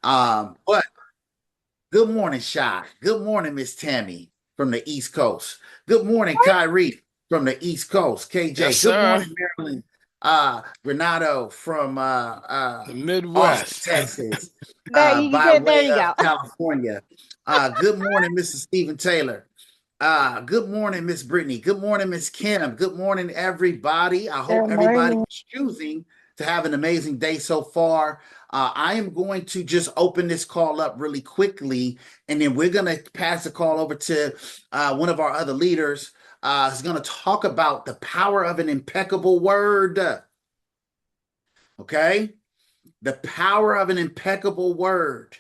But good morning, Shy. Good morning, Miss Tammy from the East Coast. Good morning, Kyrie from the East Coast. Yes, KJ. Good sir. morning, Maryland. Renato from The Austin, Midwest. Texas, You by get there way you go. of California. Good morning, Mr. Stephen Taylor. Good morning, Miss Brittany. Good morning, Miss Kim. Good morning, everybody. I hope Good everybody morning. is choosing to have an amazing day so far. I am going to just open this call up really quickly, and then we're going to pass the call over to one of our other leaders. Who's going to talk about the power of an impeccable word. Okay, the power of an impeccable word.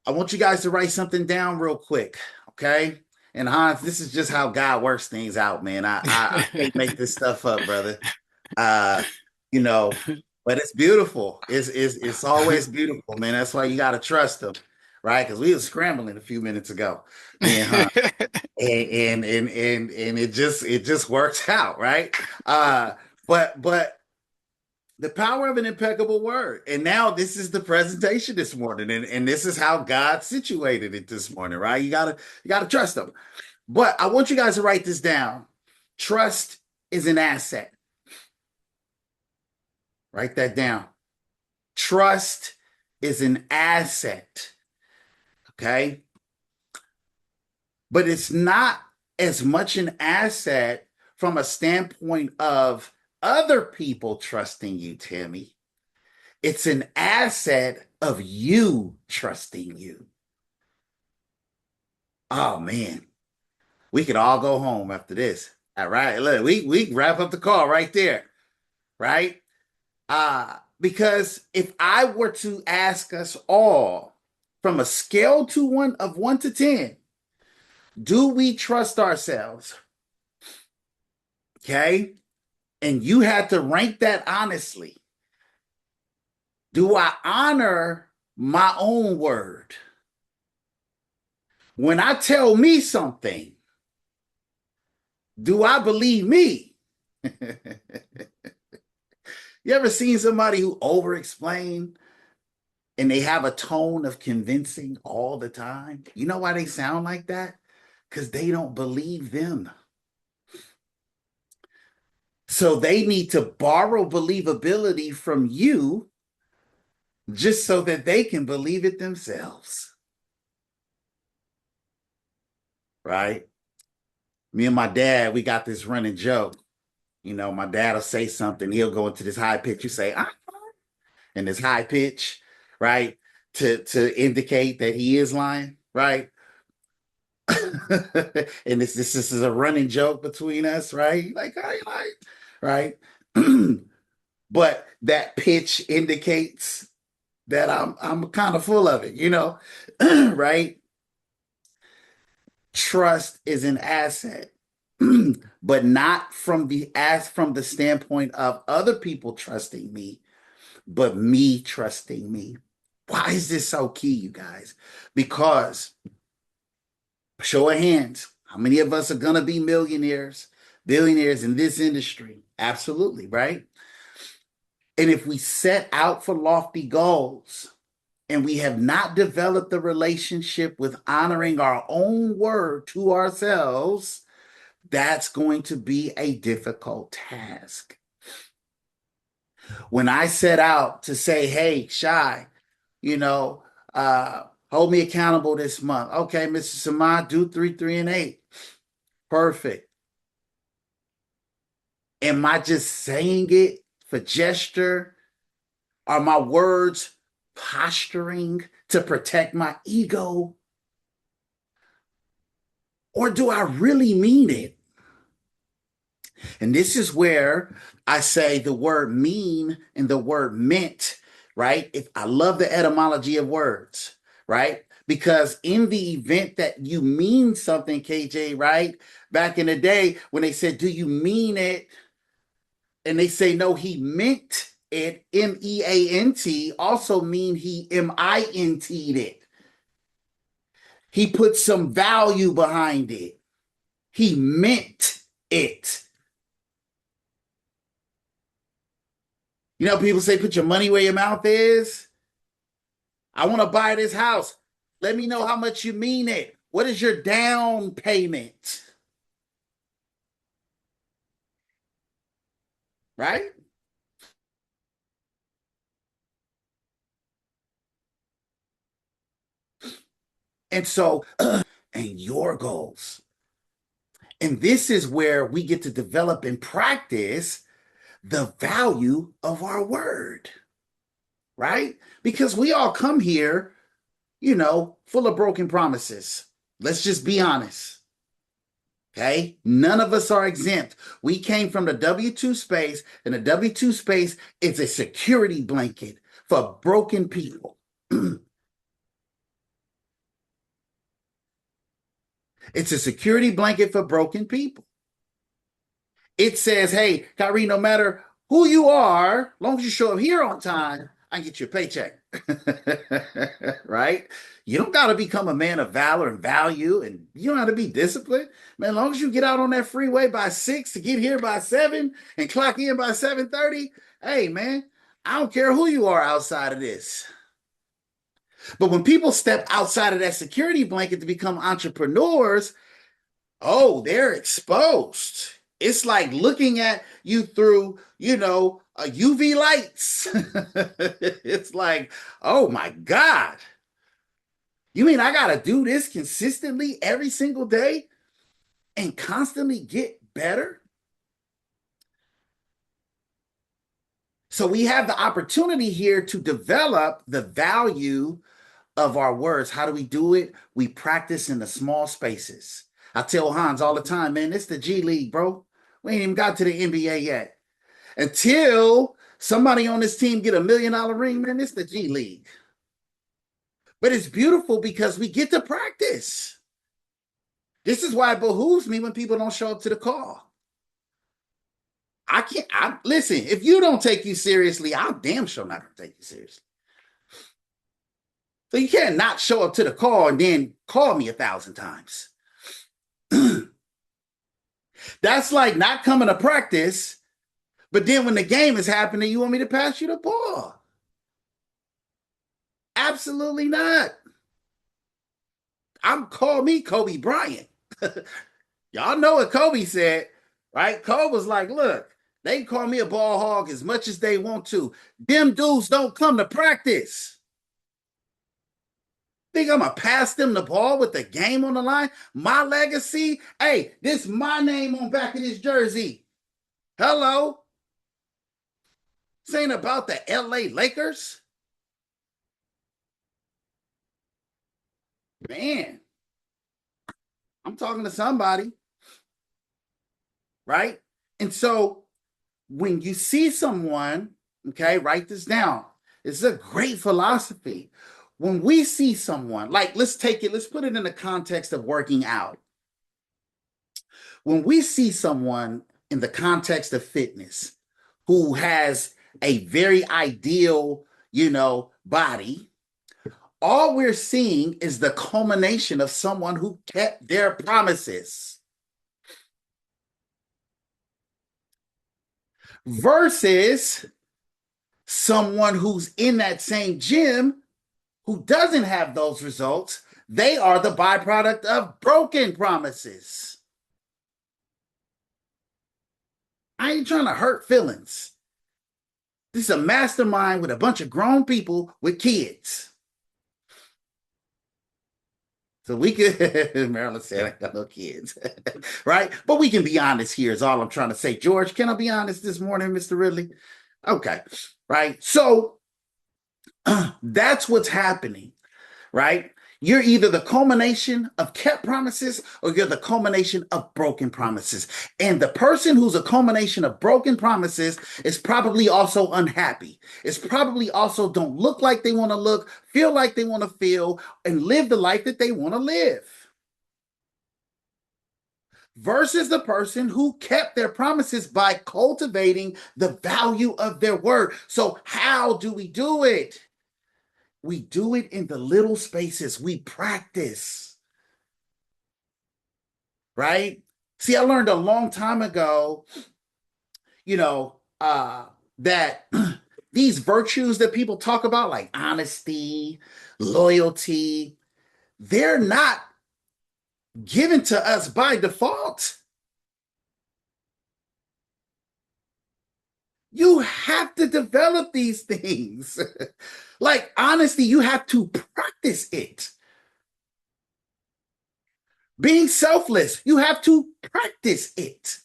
I want you guys to write something down real quick, okay? And Hans, this is just how God works things out, man. I can't make this stuff up, brother. Uh, you know, but it's beautiful. It's always beautiful, man. That's why you gotta trust them, right? Because we were scrambling a few minutes ago, me and Hans, and it just works out, right? But the power of an impeccable word. And now this is the presentation this morning, and this is how God situated it this morning, right? You gotta trust him. But I want you guys to write this down. Trust is an asset. Write that down. Trust is an asset. Okay. But it's not as much an asset from a standpoint of other people trusting you, Tammy. It's an asset of you trusting you. Oh man, we could all go home after this. All right, look, we wrap up the call right there, right? Because if I were to ask us all from a scale to one to 10, do we trust ourselves? Okay. And you had to rank that honestly. Do I honor my own word? When I tell me something, do I believe me? You ever seen somebody who over explain and they have a tone of convincing all the time? You know why they sound like that? Because they don't believe them. So they need to borrow believability from you just so that they can believe it themselves. Right? Me and my dad, we got this running joke. You know, my dad will say something, he'll go into this high pitch, you say, in this high pitch, right? To indicate that he is lying, right? And this is a running joke between us, right? Like, I like, right? But that pitch indicates that I'm kind of full of it, right? Trust is an asset, but not from the standpoint of other people trusting me, but me trusting me. Why is this so key, you guys? Because show of hands, how many of us are gonna be millionaires, billionaires in this industry? Absolutely, right? And if we set out for lofty goals and we have not developed the relationship with honoring our own word to ourselves, that's going to be a difficult task. When I set out to say, hey, Shy, you know, hold me accountable this month. Okay, Mr. Samad, do 3, 3, and 8. Perfect. Am I just saying it for gesture? Are my words posturing to protect my ego? Or do I really mean it? And this is where I say the word mean and the word meant, right? If I love the etymology of words, right? Because in the event that you mean something, KJ, right? Back in the day when they said, do you mean it? And they say, no, he meant it, MEANT, also mean he MINT'd it. He put some value behind it. He meant it. You know, people say, put your money where your mouth is. I want to buy this house. Let me know how much you mean it. What is your down payment? Right? And so, and your goals. And this is where we get to develop and practice the value of our word, right? Because we all come here, full of broken promises. Let's just be honest. Okay. None of us are exempt. We came from the W 2 space, and the W 2 space is a security blanket for broken people. It's a security blanket for broken people. It says, hey, Kyrie, no matter who you are, as long as you show up here on time, I can get you a paycheck. Right? You don't got to become a man of valor and value, and you don't have to be disciplined. Man, as long as you get out on that freeway by 6 to get here by 7 and clock in by 7:30, hey, man, I don't care who you are outside of this. But when people step outside of that security blanket to become entrepreneurs, oh, they're exposed. It's like looking at you through, UV lights. It's like, oh my God. You mean I got to do this consistently every single day and constantly get better? So we have the opportunity here to develop the value of our words. How do we do it? We practice in the small spaces. I tell Hans all the time, man, it's the G League, bro. We ain't even got to the NBA yet. Until somebody on this team get $1 million ring, man, it's the G League. But it's beautiful because we get to practice. This is why it behooves me when people don't show up to the call. I can't. Listen. If you don't take you seriously, I'm damn sure not gonna take you seriously. So you can't not show up to the call and then call me 1,000 times. That's like not coming to practice, but then when the game is happening, you want me to pass you the ball. Absolutely not. I'm call me Kobe Bryant. Y'all know what Kobe said, right? Kobe was like, look, they can call me a ball hog as much as they want to. Them dudes don't come to practice. Think I'm gonna pass them the ball with the game on the line? My legacy? Hey, this my name on back of this jersey. Hello? This ain't about the LA Lakers. Man, I'm talking to somebody, right? And so when you see someone, okay, write this down. It's a great philosophy. When we see someone, like let's put it in the context of working out. When we see someone in the context of fitness who has a very ideal, body, all we're seeing is the culmination of someone who kept their promises versus someone who's in that same gym who doesn't have those results. They are the byproduct of broken promises. I ain't trying to hurt feelings. This is a mastermind with a bunch of grown people with kids. So we could, Marilyn said, I got no kids, right? But we can be honest here, is all I'm trying to say. George, can I be honest this morning, Mr. Ridley? Okay, right? So that's what's happening, right? You're either the culmination of kept promises or you're the culmination of broken promises. And the person who's a culmination of broken promises is probably also unhappy. It's probably also don't look like they want to look, feel like they want to feel, and live the life that they want to live. Versus the person who kept their promises by cultivating the value of their word. So, how do we do it? We do it in the little spaces. We practice, right? See, I learned a long time ago, you know, that These virtues that people talk about, like honesty, loyalty, they're not given to us by default. You have to develop these things. Like honesty, you have to practice it. Being selfless, you have to practice it.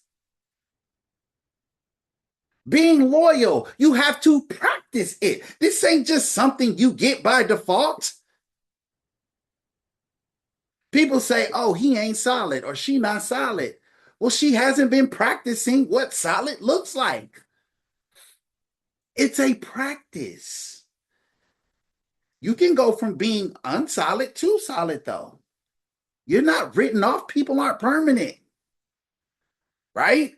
Being loyal, you have to practice it. This ain't just something you get by default. People say, oh, he ain't solid or she not solid. Well, she hasn't been practicing what solid looks like. It's a practice. You can go from being unsolid to solid, though. You're not written off. People aren't permanent, right?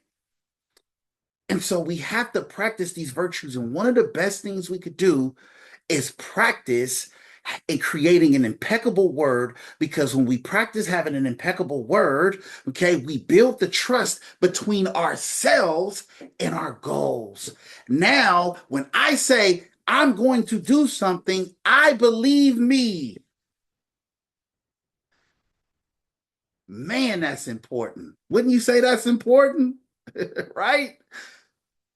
And so we have to practice these virtues. And one of the best things we could do is practice in creating an impeccable word, because when we practice having an impeccable word, okay, we build the trust between ourselves and our goals. Now, when I say I'm going to do something, I believe me. Man, that's important. Wouldn't you say that's important? Right?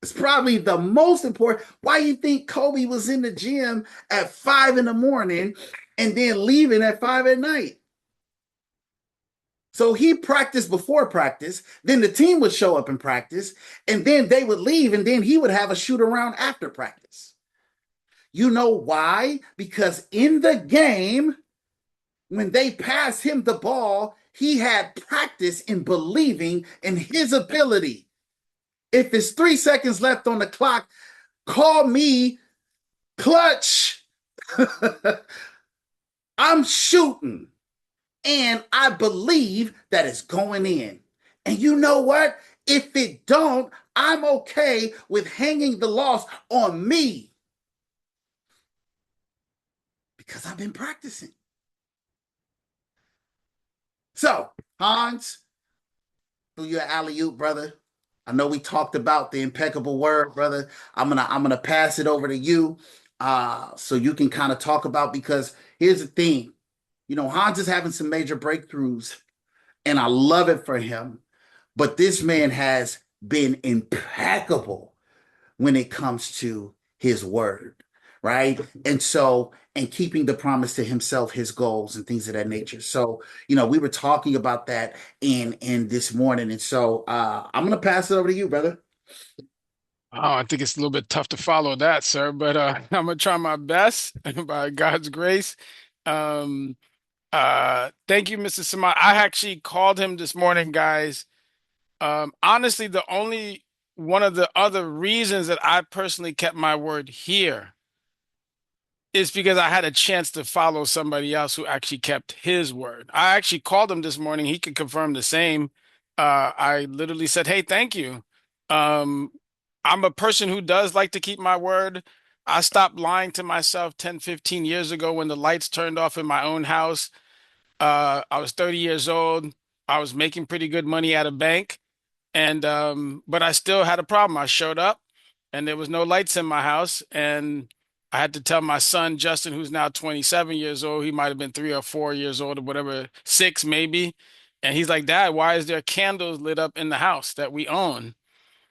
It's probably the most important. Why you think Kobe was in the gym at 5 in the morning and then leaving at 5 at night? So he practiced before practice, then the team would show up in practice, and then they would leave, and then he would have a shoot around after practice. You know why? Because in the game, when they passed him the ball, he had practice in believing in his ability. If it's 3 seconds left on the clock, call me clutch. I'm shooting and I believe that it's going in. And you know what? If it don't, I'm okay with hanging the loss on me because I've been practicing. So, Hans, do your alley oop, brother. I know we talked about the impeccable word, brother. I'm gonna pass it over to you, so you can kind of talk about, because here's the thing, Hans is having some major breakthroughs, and I love it for him. But this man has been impeccable when it comes to his word, right? And so, and keeping the promise to himself, his goals, and things of that nature. So, we were talking about that in this morning, and so I'm gonna pass it over to you, brother. Oh, I think it's a little bit tough to follow that, sir, but I'm gonna try my best by God's grace. Um, Thank you, Mr. Samad. I actually called him this morning, guys. Honestly, the only one of the other reasons that I personally kept my word here is because I had a chance to follow somebody else who actually kept his word. I actually called him this morning. He could confirm the same. I literally said, "Hey, thank you." Um, I'm a person who does like to keep my word. I stopped lying to myself 10, 15 years ago when the lights turned off in my own house. I was 30 years old. I was making pretty good money at a bank. And but I still had a problem. I showed up and there was no lights in my house. And I had to tell my son, Justin, who's now 27 years old, he might have been 3 or 4 years old or whatever, six maybe. And he's like, Dad, why is there candles lit up in the house that we own?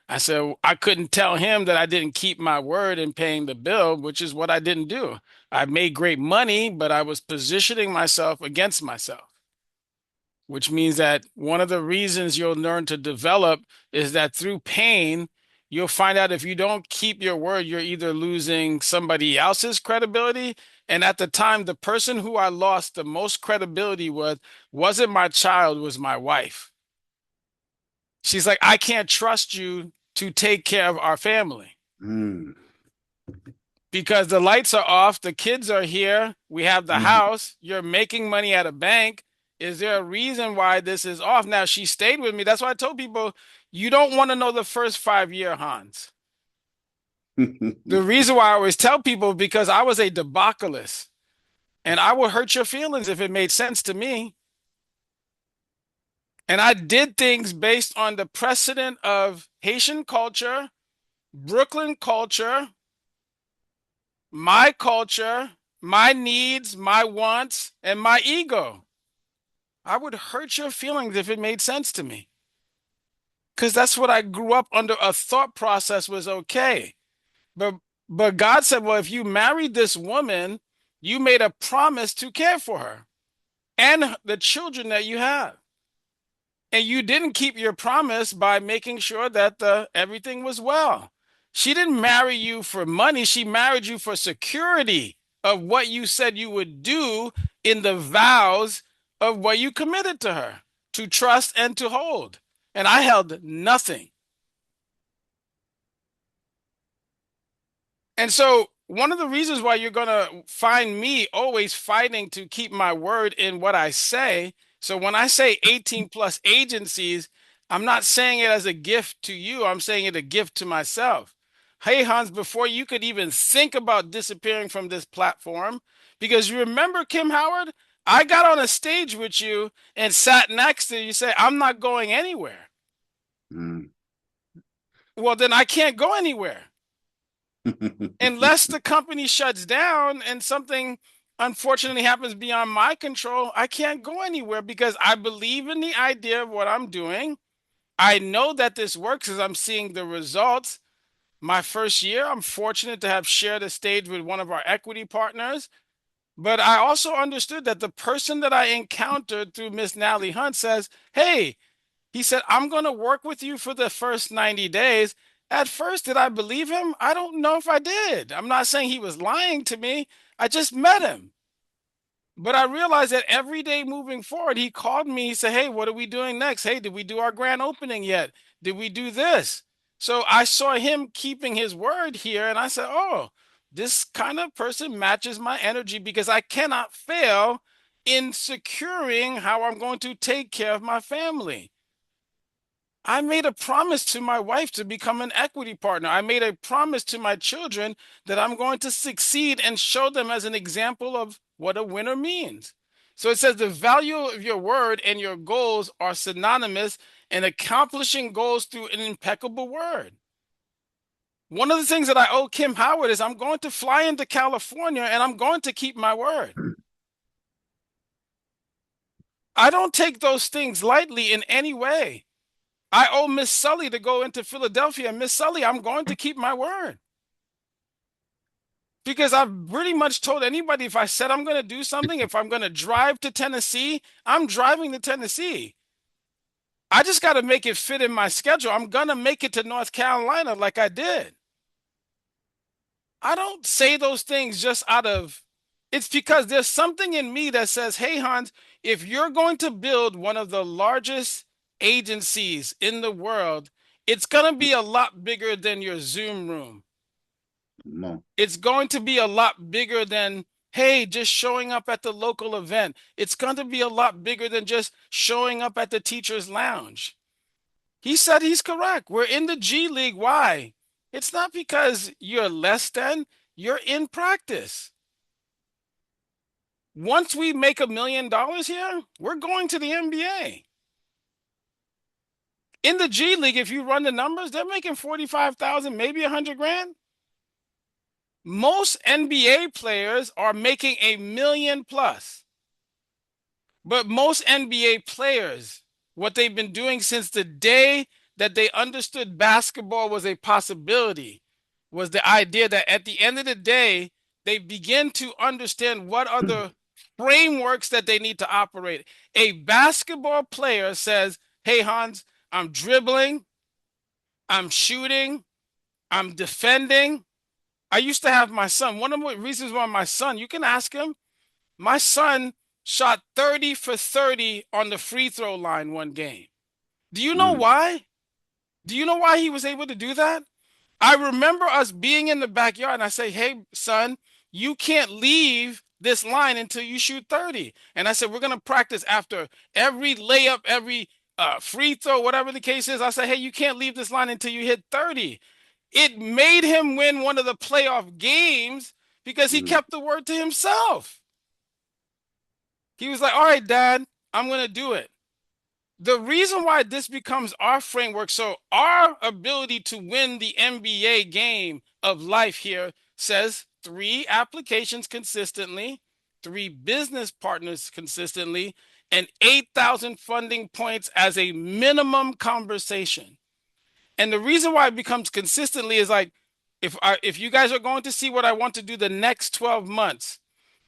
I said, I couldn't tell him that I didn't keep my word in paying the bill, which is what I didn't do. I made great money, but I was positioning myself against myself, which means that one of the reasons you'll learn to develop is that through pain, you'll find out if you don't keep your word, you're either losing somebody else's credibility. And at the time, the person who I lost the most credibility with wasn't my child, was my wife. She's like, I can't trust you to take care of our family Mm. because the lights are off, the kids are here, we have the Mhm. house, you're making money at a bank. Is there a reason why this is off? Now, she stayed with me. That's why I told people you don't want to know the first 5 year, Hans. The reason why I always tell people because I was a debacleist and I would hurt your feelings if it made sense to me. And I did things based on the precedent of Haitian culture, Brooklyn culture, my culture, my needs, my wants, and my ego. I would hurt your feelings if it made sense to me. Because that's what I grew up under a thought process was okay. But but God said, well, if you married this woman, you made a promise to care for her and the children that you have. And you didn't keep your promise by making sure that everything was well. She didn't marry you for money. She married you for security of what you said you would do in the vows of what you committed to her to trust and to hold. And I held nothing. And so, one of the reasons why you're going to find me always fighting to keep my word in what I say. So, when I say 18 plus agencies, I'm not saying it as a gift to you, I'm saying it a gift to myself. Hey, Hans, before you could even think about disappearing from this platform, because you remember Kim Howard, I got on a stage with you and sat next to you, say, I'm not going anywhere. Mm. Well, then I can't go anywhere unless the company shuts down and something unfortunately happens beyond my control. I can't go anywhere because I believe in the idea of what I'm doing. I know that this works as I'm seeing the results. My first year, I'm fortunate to have shared a stage with one of our equity partners. But I also understood that the person that I encountered through Miss Natalie Hunt says, hey, he said, I'm going to work with you for the first 90 days. At first, did I believe him? I don't know if I did. I'm not saying he was lying to me. I just met him. But I realized that every day moving forward, he called me. He said, hey, what are we doing next? Hey, did we do our grand opening yet? Did we do this? So I saw him keeping his word here. And I said, oh, this kind of person matches my energy because I cannot fail in securing how I'm going to take care of my family. I made a promise to my wife to become an equity partner. I made a promise to my children that I'm going to succeed and show them as an example of what a winner means. So it says the value of your word and your goals are synonymous in accomplishing goals through an impeccable word. One of the things that I owe Kim Howard is I'm going to fly into California and I'm going to keep my word. I don't take those things lightly in any way. I owe Miss Sully to go into Philadelphia. Miss Sully, I'm going to keep my word. Because I've pretty much told anybody if I said I'm going to do something, if I'm going to drive to Tennessee, I'm driving to Tennessee. I just got to make it fit in my schedule. I'm going to make it to North Carolina like I did. I don't say those things just out of, it's because there's something in me that says, hey, Hans, if you're going to build one of the largest agencies in the world, it's going to be a lot bigger than your Zoom room. No. It's going to be a lot bigger than, hey, just showing up at the local event. It's going to be a lot bigger than just showing up at the teacher's lounge. He said he's correct. We're in the G League. Why? It's not because you're less than, you're in practice. Once we make $1 million here, we're going to the NBA. In the G League, if you run the numbers, they're making 45,000, maybe 100 grand. Most NBA players are making $1 million plus. But most NBA players, what they've been doing since the day that they understood basketball was a possibility, was the idea that at the end of the day, they begin to understand what are the frameworks that they need to operate. A basketball player says, hey, Hans, I'm dribbling, I'm shooting, I'm defending. I used to have my son. One of the reasons why my son, you can ask him, my son shot 30 for 30 on the free throw line one game. Do you know Mm. why? Do you know why he was able to do that? I remember us being in the backyard and I say, hey, son, you can't leave this line until you shoot 30. And I said, we're going to practice after every layup, every free throw, whatever the case is. I said, hey, you can't leave this line until you hit 30. It made him win one of the playoff games because he Mm. kept the word to himself. He was like, all right, Dad, I'm going to do it. The reason why this becomes our framework, so our ability to win the NBA game of life here says 3 applications consistently, 3 business partners consistently, and 8,000 funding points as a minimum conversation. And the reason why it becomes consistently is like, if you guys are going to see what I want to do the next 12 months,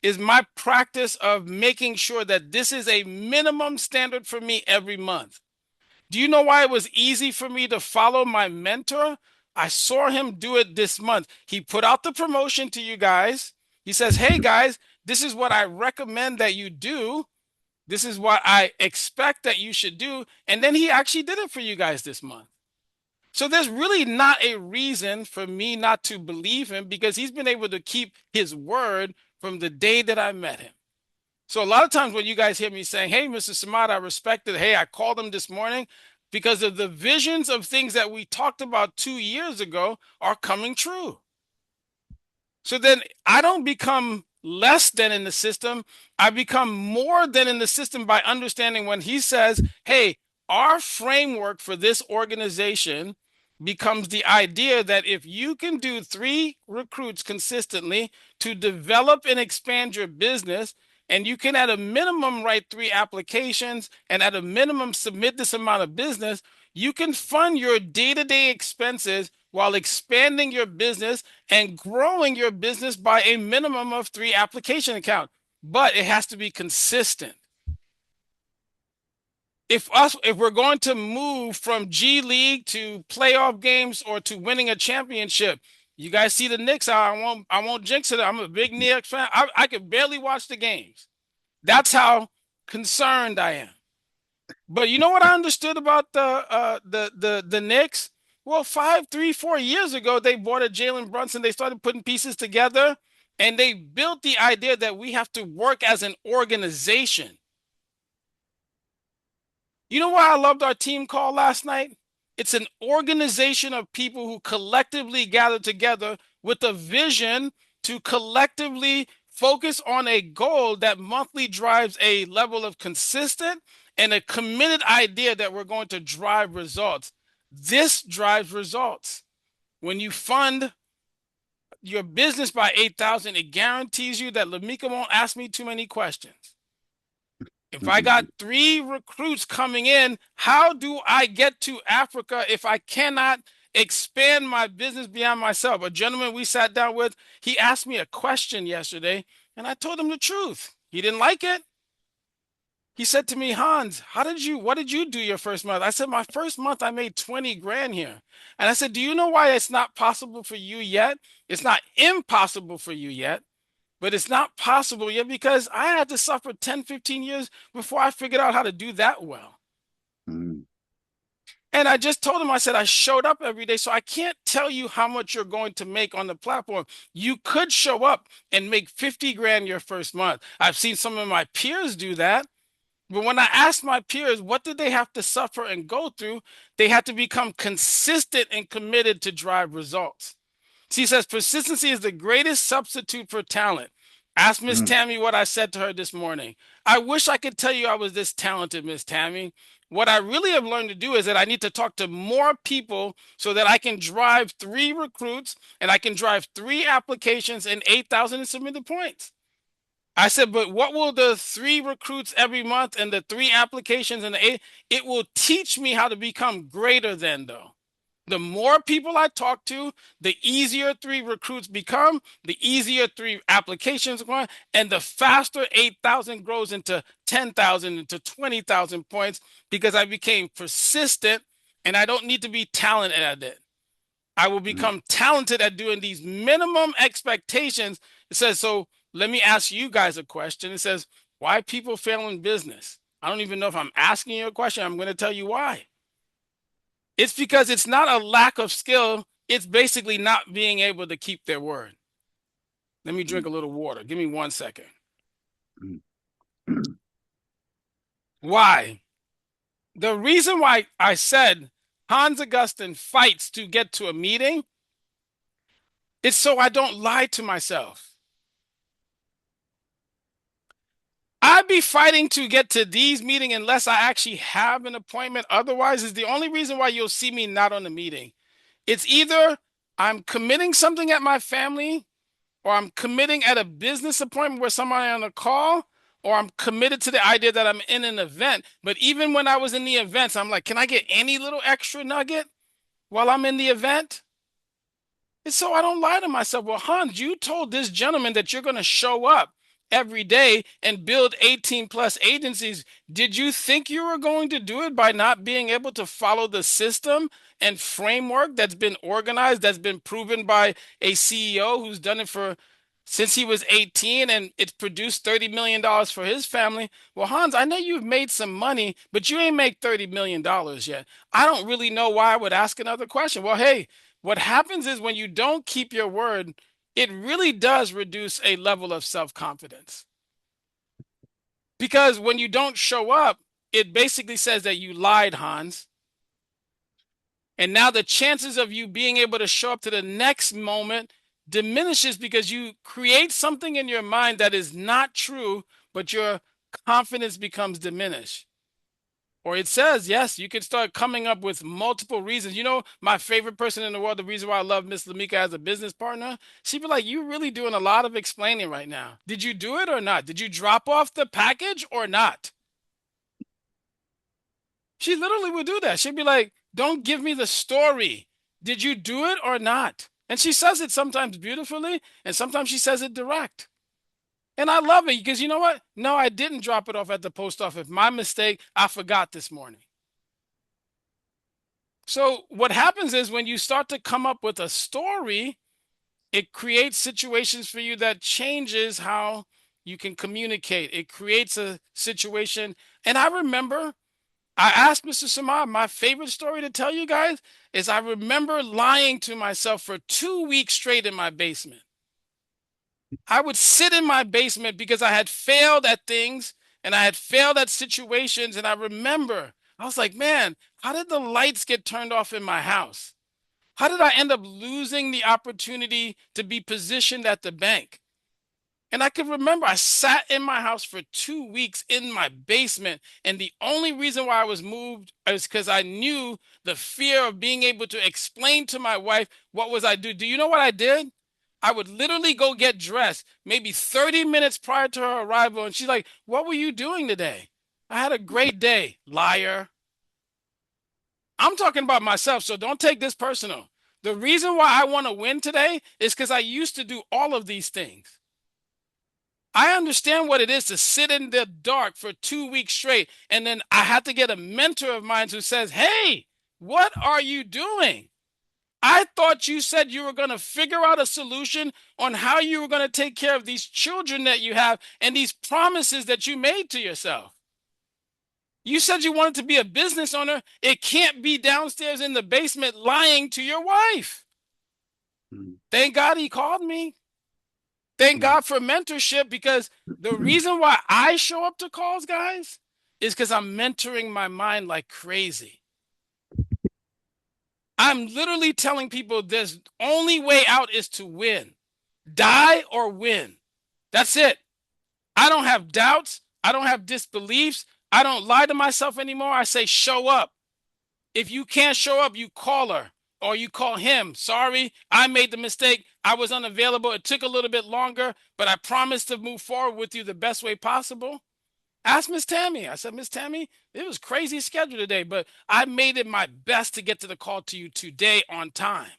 is my practice of making sure that this is a minimum standard for me every month. Do you know why it was easy for me to follow my mentor? I saw him do it this month. He put out the promotion to you guys. He says, hey guys, this is what I recommend that you do. This is what I expect that you should do. And then he actually did it for you guys this month. So there's really not a reason for me not to believe him, because he's been able to keep his word from the day that I met him. So a lot of times when you guys hear me saying, hey, Mr. Samad, I respect it. Hey, I called him this morning, because of the visions of things that we talked about 2 years ago are coming true. So then I don't become less than in the system. I become more than in the system by understanding when he says, hey, our framework for this organization becomes the idea that if you can do 3 recruits consistently to develop and expand your business, and you can at a minimum write 3 applications and at a minimum submit this amount of business, you can fund your day-to-day expenses while expanding your business and growing your business by a minimum of 3 application accounts. But it has to be consistent. If we're going to move from G League to playoff games or to winning a championship, you guys see the Knicks. I won't jinx it. I'm a big Knicks fan. I can barely watch the games. That's how concerned I am. But you know what I understood about the Knicks? Well, 5, 3, 4 years ago, they bought a Jalen Brunson. They started putting pieces together, and they built the idea that we have to work as an organization. You know why I loved our team call last night? It's an organization of people who collectively gather together with a vision to collectively focus on a goal that monthly drives a level of consistent and a committed idea that we're going to drive results. This drives results. When you fund your business by 8,000, it guarantees you that Lamika won't ask me too many questions. If I got 3 recruits coming in, how do I get to Africa if I cannot expand my business beyond myself? A gentleman we sat down with, he asked me a question yesterday, and I told him the truth. He didn't like it. He said to me, Hans, what did you do your first month? I said, my first month, I made 20 grand here. And I said, do you know why it's not possible for you yet? It's not impossible for you yet, but it's not possible yet because I had to suffer 10, 15 years before I figured out how to do that well. Mm. And I just told him, I said, I showed up every day. So I can't tell you how much you're going to make on the platform. You could show up and make 50 grand your first month. I've seen some of my peers do that. But when I asked my peers, what did they have to suffer and go through? They had to become consistent and committed to drive results. She says persistency is the greatest substitute for talent. Ask Miss Tammy what I said to her this morning. I wish I could tell you I was this talented, Miss Tammy. What I really have learned to do is that I need to talk to more people so that I can drive 3 recruits and I can drive 3 applications and 8,000 in submitted points. I said, but what will the 3 recruits every month and the 3 applications and the 8? It will teach me how to become greater than, though. The more people I talk to, the easier 3 recruits become, the easier 3 applications are, and the faster 8,000 grows into 10,000, into 20,000 points because I became persistent and I don't need to be talented at it. I will become talented at doing these minimum expectations. It says, so let me ask you guys a question. It says, why people fail in business? I don't even know if I'm asking you a question. I'm going to tell you why. It's because it's not a lack of skill. It's basically not being able to keep their word. Let me drink a little water. Give me 1 second. Why? The reason why I said Hans Augustine fights to get to a meeting is so I don't lie to myself. I'd be fighting to get to these meetings unless I actually have an appointment. Otherwise, is the only reason why you'll see me not on the meeting. It's either I'm committing something at my family or I'm committing at a business appointment where somebody on a call, or I'm committed to the idea that I'm in an event. But even when I was in the events, I'm like, can I get any little extra nugget while I'm in the event? And so I don't lie to myself. Well, Hans, you told this gentleman that you're going to show up every day and build 18 plus agencies. Did you think you were going to do it by not being able to follow the system and framework that's been organized, that's been proven by a CEO who's done it for since he was 18 and it's produced $30 million for his family? Well, Hans, I know you've made some money, but you ain't made $30 million yet. I don't really know why I would ask another question. Well, hey, what happens is when you don't keep your word, it really does reduce a level of self-confidence. Because when you don't show up, it basically says that you lied, Hans. And now the chances of you being able to show up to the next moment diminishes because you create something in your mind that is not true, but your confidence becomes diminished. Or it says, yes, you can start coming up with multiple reasons. You know, my favorite person in the world, the reason why I love Miss Lamika as a business partner, she'd be like, you really doing a lot of explaining right now. Did you do it or not? Did you drop off the package or not? She literally would do that. She'd be like, don't give me the story. Did you do it or not? And she says it sometimes beautifully, and sometimes she says it direct. And I love it because you know what? No, I didn't drop it off at the post office. My mistake. I forgot this morning. So what happens is when you start to come up with a story, it creates situations for you that changes how you can communicate. It creates a situation. And I remember I asked Mr. Samad, my favorite story to tell you guys is I remember lying to myself for 2 weeks straight in my basement. I would sit in my basement because I had failed at things and I had failed at situations. And I remember, I was like, man, how did the lights get turned off in my house? How did I end up losing the opportunity to be positioned at the bank? And I could remember I sat in my house for 2 weeks in my basement. And the only reason why I was moved is because I knew the fear of being able to explain to my wife what was I do. Do you know what I did? I would literally go get dressed maybe 30 minutes prior to her arrival. And she's like, what were you doing today? I had a great day, liar. I'm talking about myself, so don't take this personal. The reason why I want to win today is because I used to do all of these things. I understand what it is to sit in the dark for 2 weeks straight. And then I had to get a mentor of mine who says, hey, what are you doing? I thought you said you were going to figure out a solution on how you were going to take care of these children that you have and these promises that you made to yourself. You said you wanted to be a business owner. It can't be downstairs in the basement lying to your wife. Thank God he called me. Thank God for mentorship because the reason why I show up to calls, guys, is because I'm mentoring my mind like crazy. I'm literally telling people this only way out is to win. Die or win. That's it. I don't have doubts. I don't have disbeliefs. I don't lie to myself anymore. I say, show up. If you can't show up, you call her or you call him. Sorry, I made the mistake. I was unavailable. It took a little bit longer, but I promised to move forward with you the best way possible. Ask Miss Tammy. I said, Miss Tammy, it was crazy schedule today, but I made it my best to get to the call to you today on time.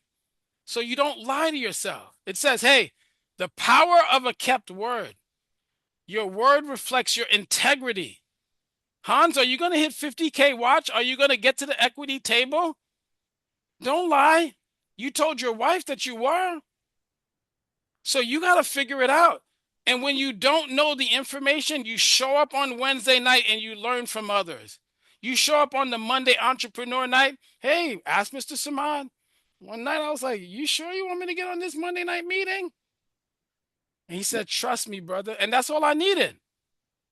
So you don't lie to yourself. It says, hey, the power of a kept word. Your word reflects your integrity. Hans, are you going to hit 50K watch? Are you going to get to the equity table? Don't lie. You told your wife that you were. So you got to figure it out. And when you don't know the information, you show up on Wednesday night and you learn from others. You show up on the Monday entrepreneur night. Hey, ask Mr. Samad. One night I was like, you sure you want me to get on this Monday night meeting? And he said, trust me, brother. And that's all I needed.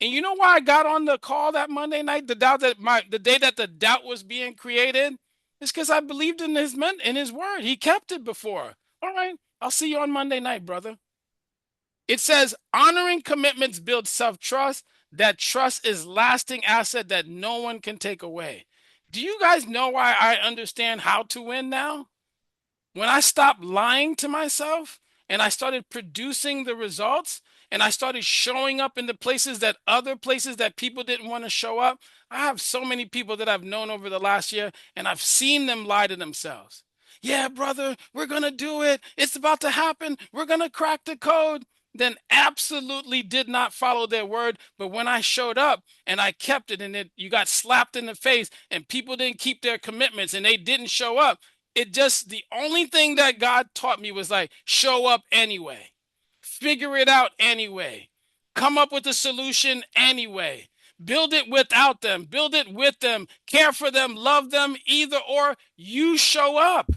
And you know why I got on the call that Monday night, the day that the doubt was being created? It's because I believed in his word. He kept it before. All right, I'll see you on Monday night, brother. It says honoring commitments builds self-trust. That trust is lasting asset that no one can take away. Do you guys know why I understand how to win now? When I stop lying to myself and I started producing the results, and I started showing up in the places that other places that people didn't want to show up. I have so many people that I've known over the last year, and I've seen them lie to themselves. Yeah, brother, we're going to do it. It's about to happen. We're going to crack the code. Then absolutely did not follow their word. But when I showed up and I kept it, and you got slapped in the face, and people didn't keep their commitments and they didn't show up, it just, the only thing that God taught me was like, show up anyway, figure it out anyway, come up with a solution anyway, build it without them, build it with them, care for them, love them, either or, you show up.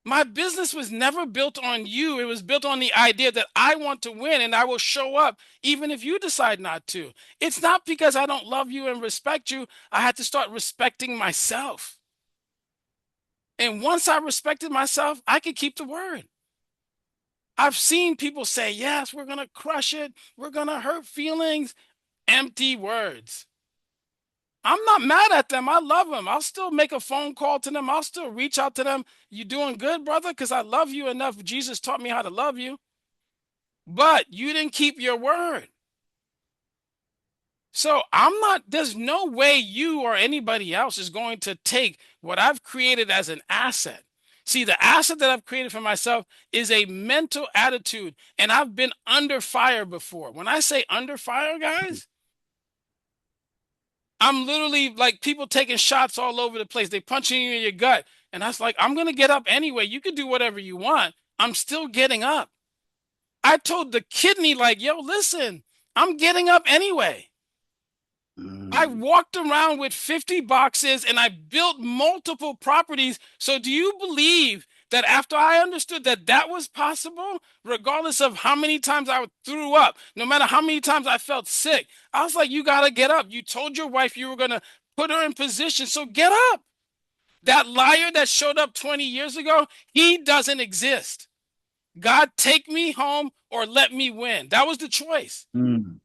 My business was never built on you. It was built on the idea that I want to win and I will show up even if you decide not to. It's not because I don't love you and respect you. I had to start respecting myself. And once I respected myself, I could keep the word. I've seen people say, yes, we're going to crush it. We're going to hurt feelings. Empty words. I'm not mad at them. I love them. I'll still make a phone call to them. I'll still reach out to them. You doing good, brother? Because I love you enough. Jesus taught me how to love you. But you didn't keep your word. So there's no way you or anybody else is going to take what I've created as an asset. See, the asset that I've created for myself is a mental attitude, and I've been under fire before. When I say under fire, guys, I'm literally like people taking shots all over the place. They punching you in your gut. And I was like, I'm going to get up anyway. You can do whatever you want. I'm still getting up. I told the kidney, like, yo, listen, I'm getting up anyway. I walked around with 50 boxes and I built multiple properties. So do you believe that after I understood that that was possible, regardless of how many times I threw up, no matter how many times I felt sick, I was like, you got to get up. You told your wife you were going to put her in position. So get up. That liar that showed up 20 years ago, he doesn't exist. God, take me home or let me win. That was the choice. Mm.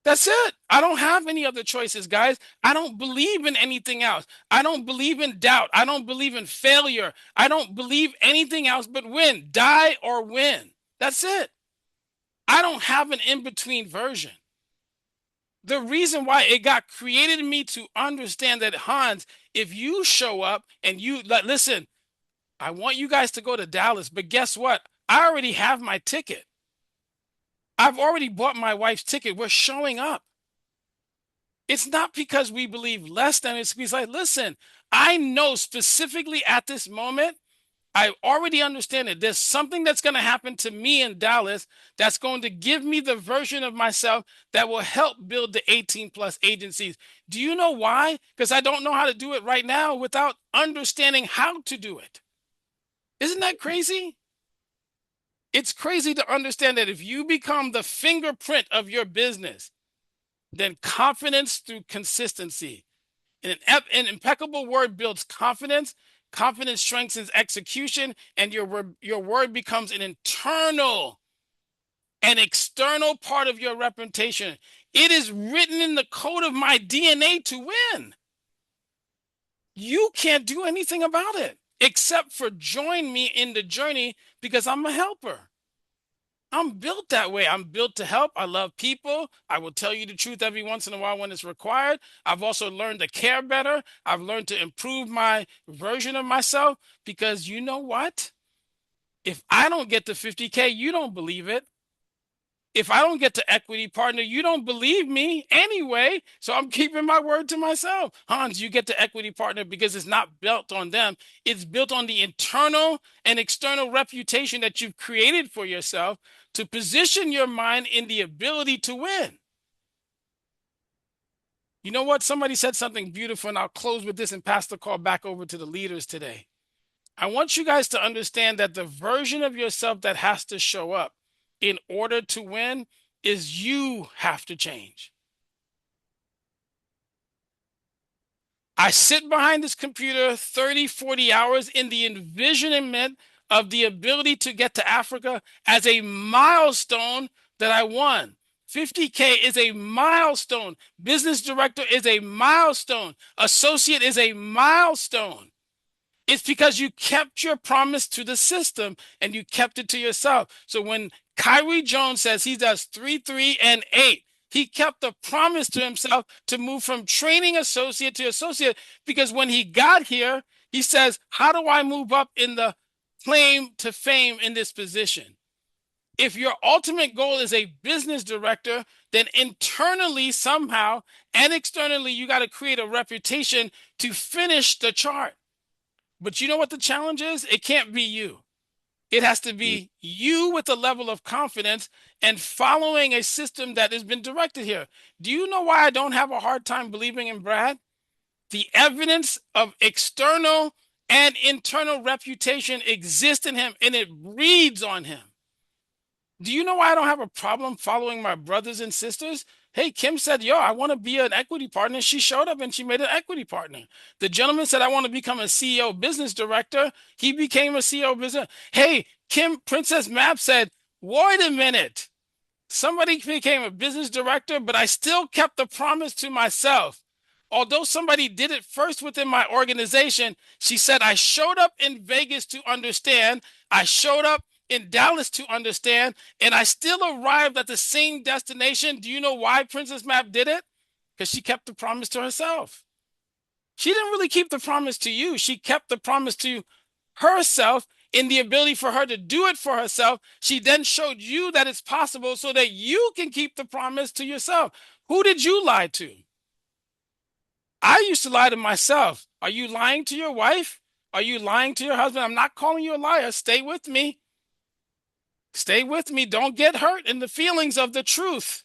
That's it. I don't have any other choices, guys. I don't believe in anything else. I don't believe in doubt. I don't believe in failure. I don't believe anything else but win, die or win. That's it. I don't have an in-between version. The reason why it got created in me to understand that, Hans, if you show up and you listen, I want you guys to go to Dallas, but guess what? I already have my ticket. I've already bought my wife's ticket. We're showing up. It's not because we believe less than, it's because, like, listen, I know specifically at this moment, I already understand it. There's something that's going to happen to me in Dallas that's going to give me the version of myself that will help build the 18 plus agencies. Do you know why? Because I don't know how to do it right now without understanding how to do it. Isn't that crazy? It's crazy to understand that if you become the fingerprint of your business, then confidence through consistency. And an impeccable word builds confidence. Confidence strengthens execution, and your word becomes an internal and external part of your reputation. It is written in the code of my DNA to win. You can't do anything about it except for join me in the journey because I'm a helper. I'm built that way. I'm built to help. I love people. I will tell you the truth every once in a while when it's required. I've also learned to care better. I've learned to improve my version of myself because you know what? If I don't get to 50K, you don't believe it. If I don't get to equity partner, you don't believe me anyway. So I'm keeping my word to myself. Hans, you get to equity partner because it's not built on them. It's built on the internal and external reputation that you've created for yourself to position your mind in the ability to win. You know what? Somebody said something beautiful, and I'll close with this and pass the call back over to the leaders today. I want you guys to understand that the version of yourself that has to show up in order to win is you have to change. I sit behind this computer 30, 40 hours in the envisionment of the ability to get to Africa as a milestone that I won. 50K is a milestone. Business director is a milestone. Associate is a milestone. It's because you kept your promise to the system and you kept it to yourself. So when Kyrie Jones says he does 3, 3, and 8, he kept the promise to himself to move from training associate to associate, because when he got here, he says, how do I move up in the claim to fame in this position? If your ultimate goal is a business director, then internally somehow and externally, you got to create a reputation to finish the chart. But you know what the challenge is? It can't be you. It has to be you with a level of confidence and following a system that has been directed here. Do you know why I don't have a hard time believing in Brad? The evidence of external and internal reputation exists in him and it reads on him. Do you know why I don't have a problem following my brothers and sisters? Hey, Kim said, yo, I want to be an equity partner. She showed up and she made an equity partner. The gentleman said, I want to become a CEO business director. He became a CEO business. Hey, Kim, Princess Map said, wait a minute. Somebody became a business director, but I still kept the promise to myself. Although somebody did it first within my organization, she said, I showed up in Vegas to understand. I showed up in Dallas to understand, and I still arrived at the same destination. Do you know why Princess Map did it? Because she kept the promise to herself. She didn't really keep the promise to you. She kept the promise to herself in the ability for her to do it for herself. She then showed you that it's possible so that you can keep the promise to yourself. Who did you lie to? I used to lie to myself. Are you lying to your wife? Are you lying to your husband? I'm not calling you a liar. Stay with me. Stay with me. Don't get hurt in the feelings of the truth.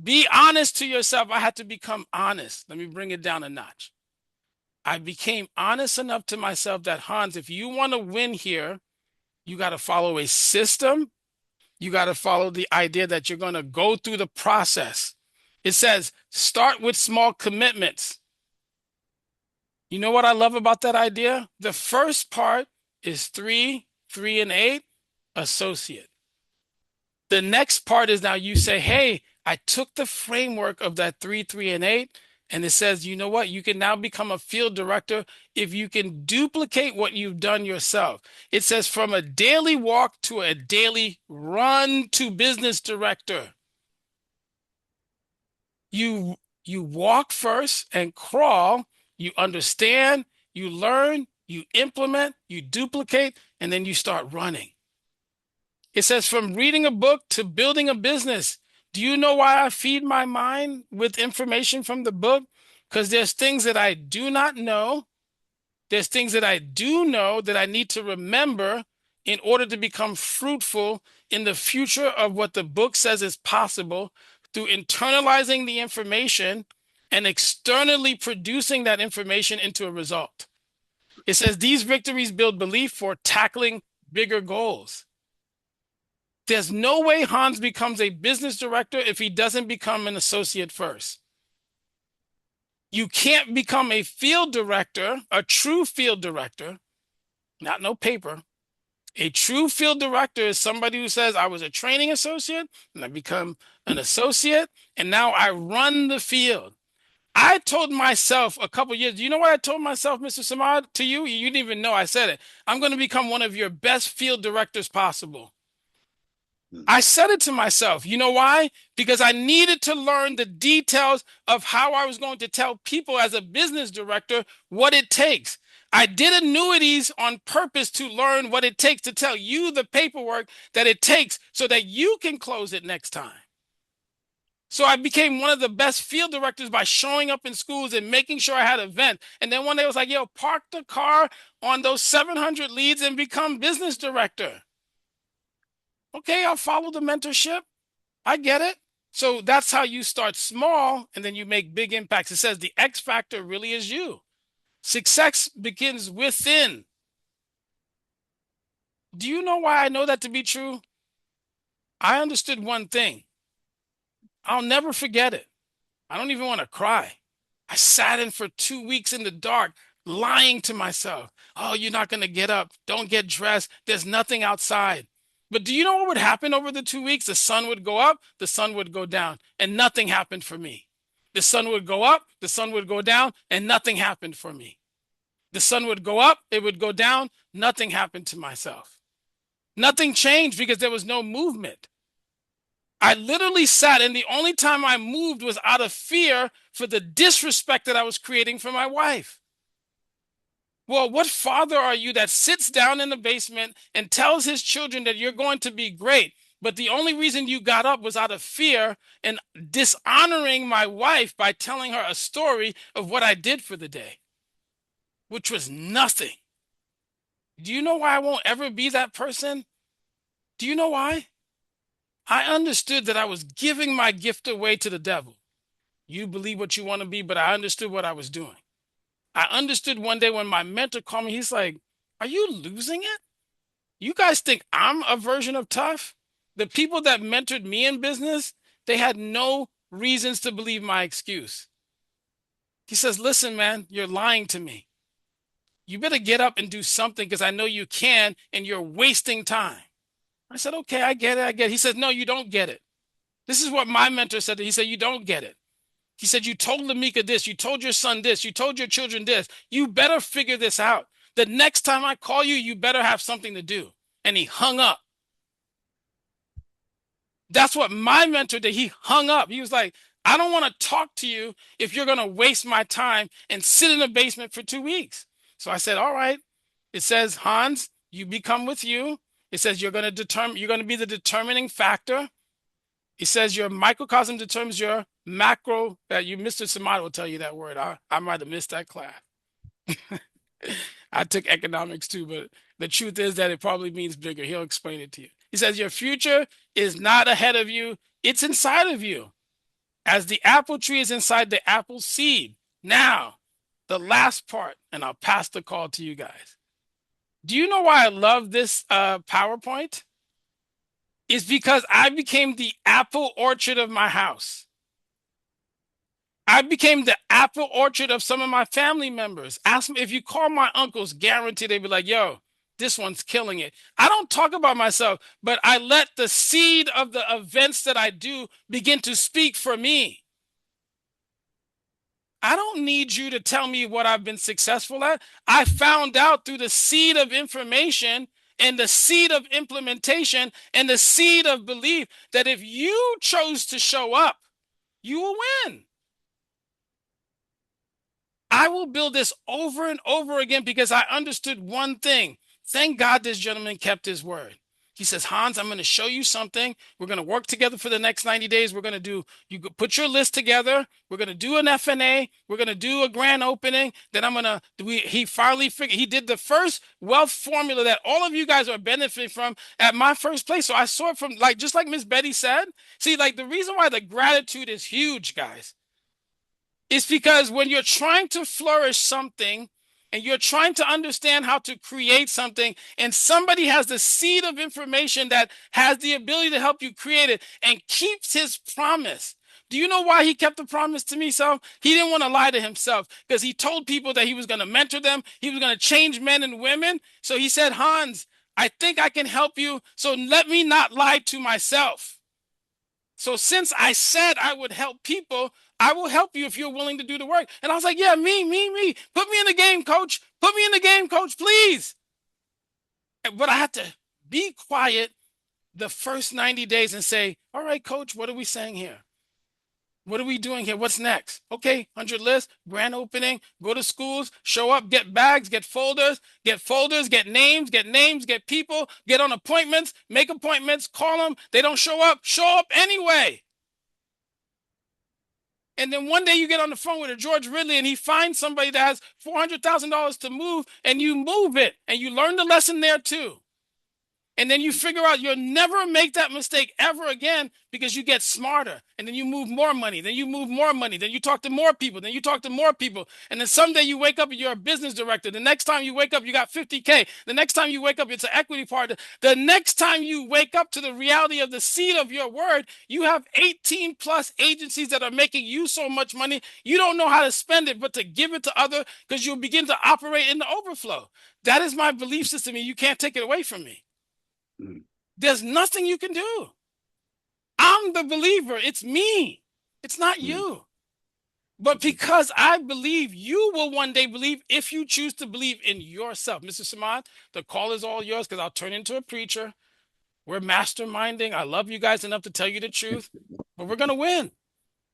Be honest to yourself. I had to become honest. Let me bring it down a notch. I became honest enough to myself that, Hans, if you want to win here, you got to follow a system. You got to follow the idea that you're going to go through the process. It says, start with small commitments. You know what I love about that idea? The first part is 3, 3, and 8, associate. The next part is now you say, hey, I took the framework of that 3, 3, and 8, and it says, you know what? You can now become a field director if you can duplicate what you've done yourself. It says from a daily walk to a daily run to business director. You walk first and crawl. You understand, you learn, you implement, you duplicate, and then you start running. It says from reading a book to building a business. Do you know why I feed my mind with information from the book? Because there's things that I do not know. There's things that I do know that I need to remember in order to become fruitful in the future of what the book says is possible through internalizing the information and externally producing that information into a result. It says these victories build belief for tackling bigger goals. There's no way Hans becomes a business director if he doesn't become an associate first. You can't become a field director, a true field director, not no paper. A true field director is somebody who says, I was a training associate and I become an associate and now I run the field. I told myself a couple years, do you know what I told myself, Mr. Samad, to you? You didn't even know I said it. I'm going to become one of your best field directors possible. I said it to myself. You know why? Because I needed to learn the details of how I was going to tell people as a business director what it takes. I did annuities on purpose to learn what it takes to tell you the paperwork that it takes so that you can close it next time. So I became one of the best field directors by showing up in schools and making sure I had an event. And then one day I was like, yo, park the car on those 700 leads and become business director. Okay, I'll follow the mentorship. I get it. So that's how you start small and then you make big impacts. It says the X factor really is you. Success begins within. Do you know why I know that to be true? I understood one thing. I'll never forget it. I don't even want to cry. I sat in for 2 weeks in the dark, lying to myself. Oh, you're not going to get up. Don't get dressed. There's nothing outside. But do you know what would happen over the 2 weeks? The sun would go up, the sun would go down, and nothing happened for me. The sun would go up, the sun would go down, and nothing happened for me. The sun would go up, it would go down. Nothing happened to myself. Nothing changed because there was no movement. I literally sat, and the only time I moved was out of fear for the disrespect that I was creating for my wife. Well, what father are you that sits down in the basement and tells his children that you're going to be great, but the only reason you got up was out of fear and dishonoring my wife by telling her a story of what I did for the day, which was nothing? Do you know why I won't ever be that person? Do you know why? I understood that I was giving my gift away to the devil. You believe what you want to be, but I understood what I was doing. I understood one day when my mentor called me, he's like, "Are you losing it? You guys think I'm a version of tough?" The people that mentored me in business, they had no reasons to believe my excuse. He says, "Listen, man, you're lying to me. You better get up and do something because I know you can, and you're wasting time." I said, "Okay, I get it. I get it." He said, "No, you don't get it." This is what my mentor said. He said, "You don't get it." He said, "You told Lamika this. You told your son this. You told your children this. You better figure this out. The next time I call you, you better have something to do." And he hung up. That's what my mentor did. He hung up. He was like, "I don't want to talk to you if you're going to waste my time and sit in the basement for 2 weeks." So I said, "All right." It says, "Hans, you become with you." It says you're going to be the determining factor. It says your microcosm determines your macro. You, Mr. Samad will tell you that word. I might have missed that class. I took economics too, but the truth is that it probably means bigger. He'll explain it to you. He says your future is not ahead of you, it's inside of you. As the apple tree is inside the apple seed. Now, the last part, and I'll pass the call to you guys. Do you know why I love this PowerPoint? It's because I became the apple orchard of my house. I became the apple orchard of some of my family members. Ask me if you call my uncles, guarantee they'd be like, "Yo, this one's killing it." I don't talk about myself, but I let the seed of the events that I do begin to speak for me. I don't need you to tell me what I've been successful at. I found out through the seed of information and the seed of implementation and the seed of belief that if you chose to show up, you will win. I will build this over and over again because I understood one thing. Thank God this gentleman kept his word. He says, "Hans, I'm going to show you something. We're going to work together for the next 90 days. We're going to do, you put your list together. We're going to do an FNA. We're going to do a grand opening. Then he finally figured, he did the first wealth formula that all of you guys are benefiting from at my first place." So I saw it from just like Miss Betty said. See, the reason why the gratitude is huge, guys, it's because when you're trying to flourish something and you're trying to understand how to create something, and somebody has the seed of information that has the ability to help you create it and keeps his promise. Do you know why he kept the promise to me, so? He didn't want to lie to himself because he told people that he was going to mentor them. He was going to change men and women. So he said, "Hans, I think I can help you. So let me not lie to myself. So since I said I would help people, I will help you if you're willing to do the work." And I was like, "Yeah, me. Put me in the game, coach. Put me in the game, coach, please." But I had to be quiet the first 90 days and say, "All right, coach, what are we saying here? What are we doing here? What's next?" Okay, 100 list, grand opening, go to schools, show up, get bags, get folders, get names, get people, get on appointments, make appointments, call them. They don't show up anyway. And then one day you get on the phone with a George Ridley and he finds somebody that has $400,000 to move, and you move it, and you learn the lesson there too. And then you figure out you'll never make that mistake ever again because you get smarter. And then you move more money. Then you move more money. Then you talk to more people. Then you talk to more people. And then someday you wake up and you're a business director. The next time you wake up, you got 50K. The next time you wake up, it's an equity partner. The next time you wake up to the reality of the seed of your word, you have 18 plus agencies that are making you so much money. You don't know how to spend it, but to give it to others because you'll begin to operate in the overflow. That is my belief system, and you can't take it away from me. There's nothing you can do. I'm the believer. It's me. It's not you. But because I believe, you will one day believe if you choose to believe in yourself. Mr. Samad, the call is all yours because I'll turn into a preacher. We're masterminding. I love you guys enough to tell you the truth, but we're going to win.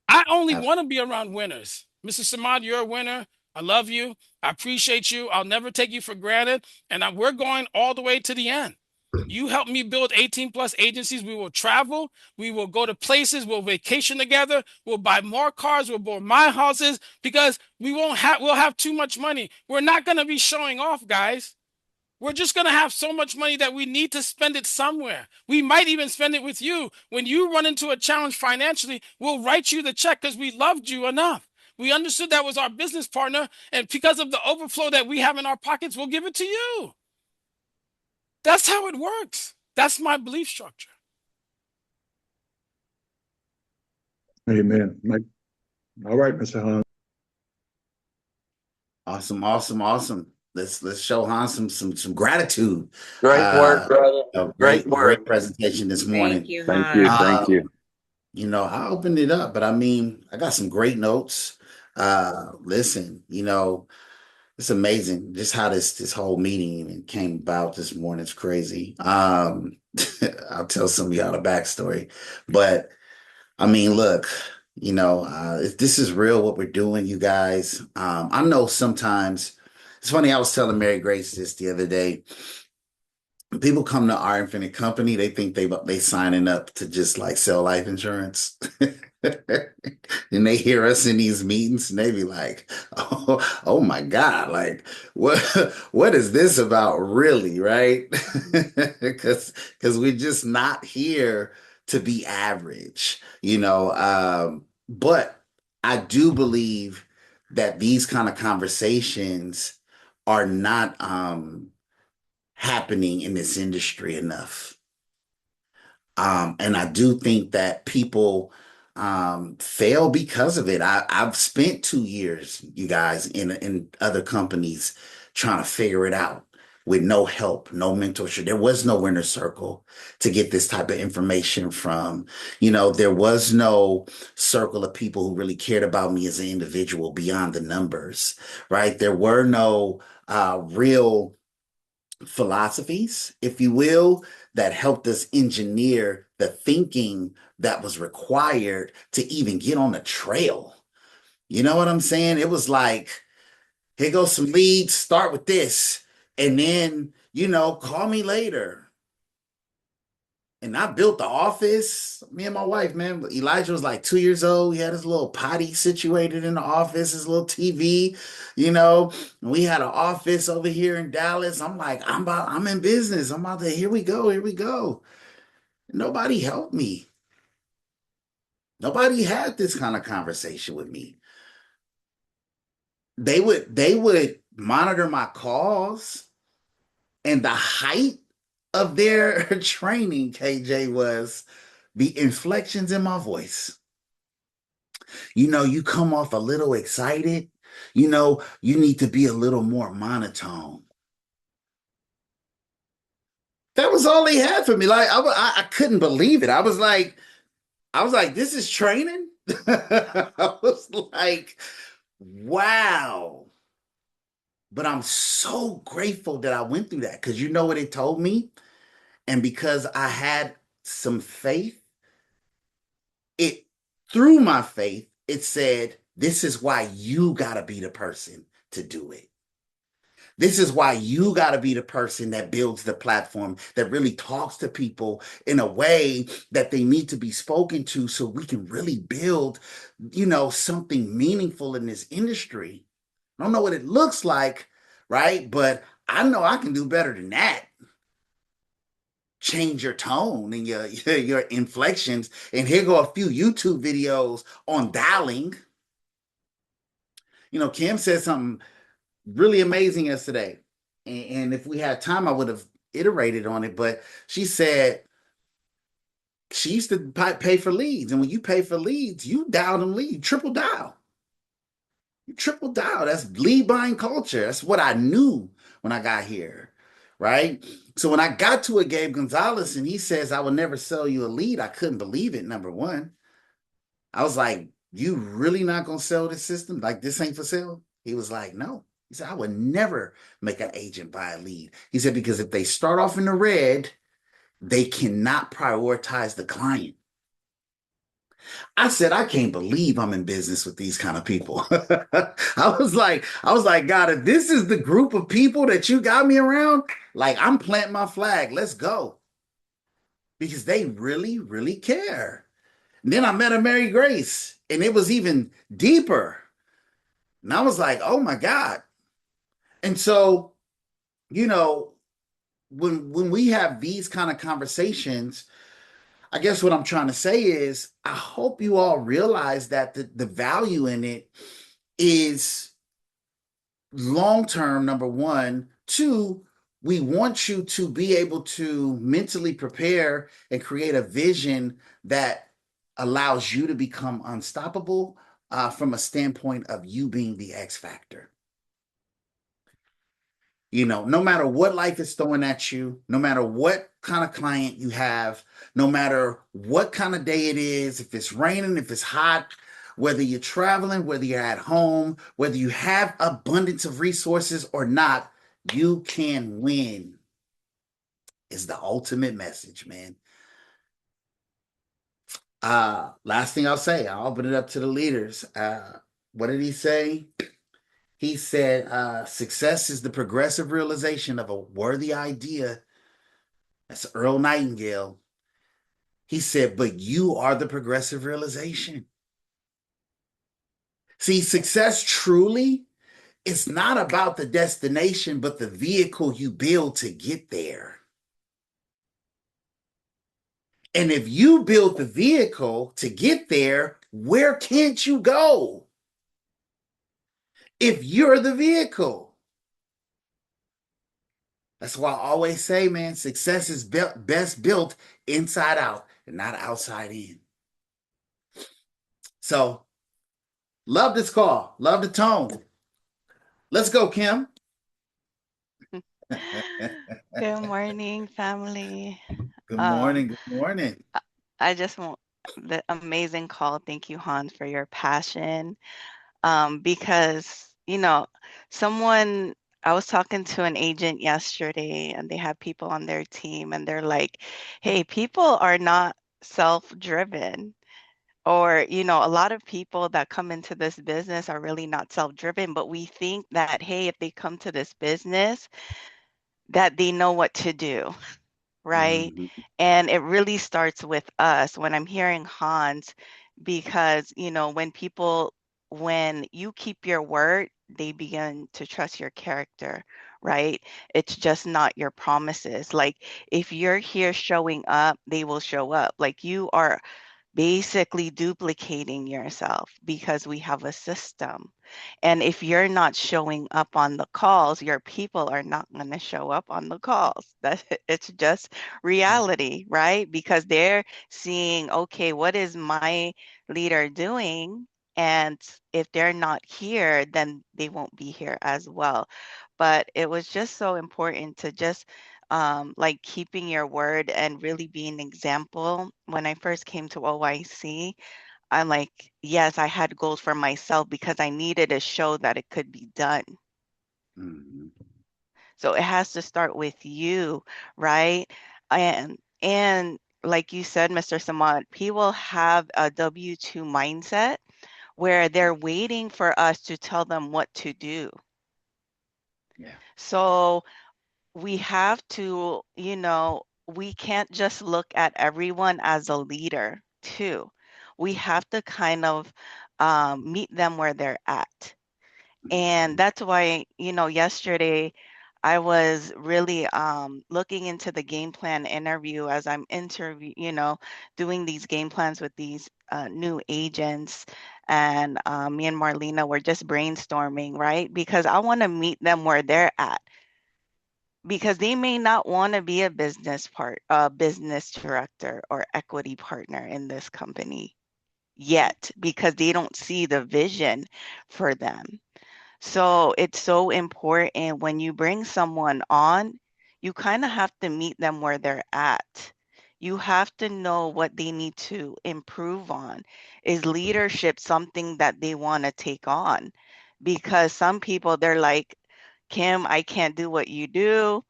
I only want to be around winners. Mr. Samad, you're a winner. I love you. I appreciate you. I'll never take you for granted. And we're going all the way to the end. You helped me build 18 plus agencies. We will travel. We will go to places. We'll vacation together. We'll buy more cars. We'll buy my houses because we'll have too much money. We're not going to be showing off, guys. We're just going to have so much money that we need to spend it somewhere. We might even spend it with you. When you run into a challenge financially, we'll write you the check because we loved you enough. We understood that was our business partner. And because of the overflow that we have in our pockets, we'll give it to you. That's how it works. That's my belief structure. Amen. Mike. All right, Mr. Hans. Awesome, awesome, awesome. Let's show Hans some gratitude. Great work, brother. Great work. Great presentation this morning. Thank you, Thank you. Hans. Thank you. You know, I opened it up, but I mean, I got some great notes. Listen, you know, it's amazing just how this whole meeting even came about this morning. It's crazy. I'll tell some of y'all the backstory, but I mean, look, you know, if this is real, what we're doing, you guys. I know sometimes it's funny. I was telling Mary Grace this the other day. People come to our Infinite Company, they think they signing up to just like sell life insurance. And they hear us in these meetings and they be like, oh my God, like what is this about really, right? Because we're just not here to be average, you know. But I do believe that these kind of conversations are not happening in this industry enough. And I do think that people fail because of it. I've spent 2 years, you guys, in other companies trying to figure it out with no help, no mentorship. There was no winner circle to get this type of information from. You know, there was no circle of people who really cared about me as an individual beyond the numbers, right? There were no real philosophies, if you will, that helped us engineer the thinking that was required to even get on the trail. You know what I'm saying? It was like, here goes some leads, start with this, and then, you know, call me later. And I built the office. Me and my wife, man. Elijah was like 2 years old. He had his little potty situated in the office, his little TV, you know. And we had an office over here in Dallas. I'm like, I'm in business. I'm out there. Here we go. Here we go. Nobody helped me. Nobody had this kind of conversation with me. They would monitor my calls, and the height of their training, KJ, was the inflections in my voice. You know, you come off a little excited. You know, you need to be a little more monotone. That was all they had for me. Like I couldn't believe it. I was like, this is training. I was like, wow. But I'm so grateful that I went through that because you know what it told me? And because I had some faith, it through my faith, it said, this is why you gotta be the person to do it. This is why you gotta be the person that builds the platform, that really talks to people in a way that they need to be spoken to so we can really build, you know, something meaningful in this industry. I don't know what it looks like, right? But I know I can do better than that. Change your tone and your inflections. And here go a few YouTube videos on dialing. You know, Kim said something really amazing yesterday. And if we had time, I would have iterated on it. But she said she used to pay for leads. And when you pay for leads, you dial them leads, triple dial. You triple dial. That's lead buying culture. That's what I knew when I got here. Right. So when I got to a Gabe Gonzalez and he says, I will never sell you a lead, I couldn't believe it. Number one, I was like, you really not gonna sell this system? Like this ain't for sale? He was like, no. He said, I would never make an agent buy a lead. He said, because if they start off in the red, they cannot prioritize the client. I said, I can't believe I'm in business with these kind of people. I was like, God, if this is the group of people that you got me around, like I'm planting my flag. Let's go. Because they really, really care. And then I met a Mary Grace, and it was even deeper. And I was like, oh my God. And so, you know, when we have these kind of conversations, I guess what I'm trying to say is I hope you all realize that the value in it is long term, number one. Two, we want you to be able to mentally prepare and create a vision that allows you to become unstoppable from a standpoint of you being the X factor. You know, no matter what life is throwing at you, no matter what kind of client you have, no matter what kind of day it is, if it's raining, if it's hot, whether you're traveling, whether you're at home, whether you have abundance of resources or not, you can win is the ultimate message, man. Last thing I'll say, I'll open it up to the leaders. What did he say? He said, success is the progressive realization of a worthy idea. That's Earl Nightingale. He said, but you are the progressive realization. See, success truly is not about the destination, but the vehicle you build to get there. And if you build the vehicle to get there, where can't you go? If you're the vehicle. That's why I always say, man, success is best built inside out and not outside in. So, love this call. Love the tone. Let's go, Kim. Good morning, family. Good morning. Good morning. I just want the amazing call. Thank you, Hans, for your passion. Because, I was talking to an agent yesterday and they have people on their team and they're like, hey, people are not self-driven. Or, a lot of people that come into this business are really not self-driven, but we think that, hey, if they come to this business, that they know what to do, right? Mhm. And it really starts with us when I'm hearing Hans, because, when you keep your word, they begin to trust your character, right? It's just not your promises. Like if you're here showing up, they will show up. Like you are basically duplicating yourself because we have a system. And if you're not showing up on the calls, your people are not going to show up on the calls. That it's just reality, right? Because they're seeing, okay, what is my leader doing? And if they're not here, then they won't be here as well. But it was just so important to just like keeping your word and really being an example. When I first came to OIC, I'm like, yes, I had goals for myself because I needed to show that it could be done. Mhm. So it has to start with you, right? And like you said, Mr. Samad, people have a W-2 mindset where they're waiting for us to tell them what to do. Yeah. So we have to, we can't just look at everyone as a leader too. We have to kind of meet them where they're at. And that's why, yesterday I was really looking into the game plan interview as I'm doing these game plans with these new agents. And me and Marlena were just brainstorming, right? Because I want to meet them where they're at, because they may not want to be a business director or equity partner in this company yet, because they don't see the vision for them. So it's so important when you bring someone on, you kind of have to meet them where they're at. You have to know what they need to improve on. Is leadership something that they want to take on? Because some people, they're like, Kim, I can't do what you do.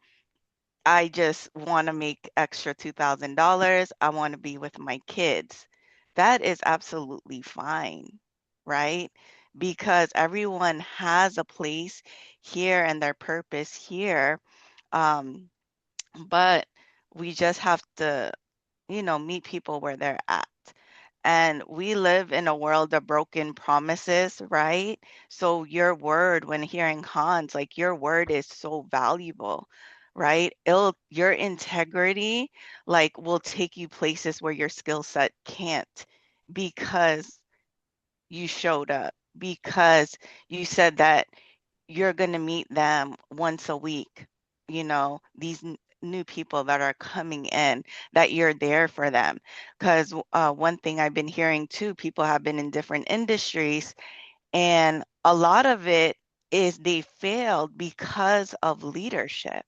I just want to make extra $2,000. I want to be with my kids. That is absolutely fine, right? Because everyone has a place here and their purpose here. Um, but we just have to, meet people where they're at. And we live in a world of broken promises, right? So your word, when hearing Hans, like your word is so valuable, right? Your integrity, like will take you places where your skill set can't because you showed up, because you said that you're going to meet them once a week, these new people that are coming in, that you're there for them. Because one thing I've been hearing too, people have been in different industries, and a lot of it is they failed because of leadership.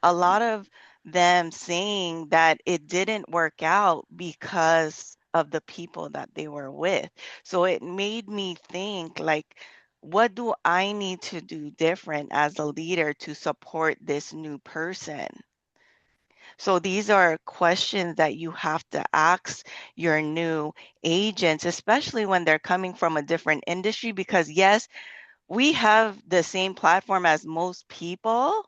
A lot of them saying that it didn't work out because of the people that they were with. So it made me think like, what do I need to do different as a leader to support this new person? So these are questions that you have to ask your new agents, especially when they're coming from a different industry, because yes, we have the same platform as most people,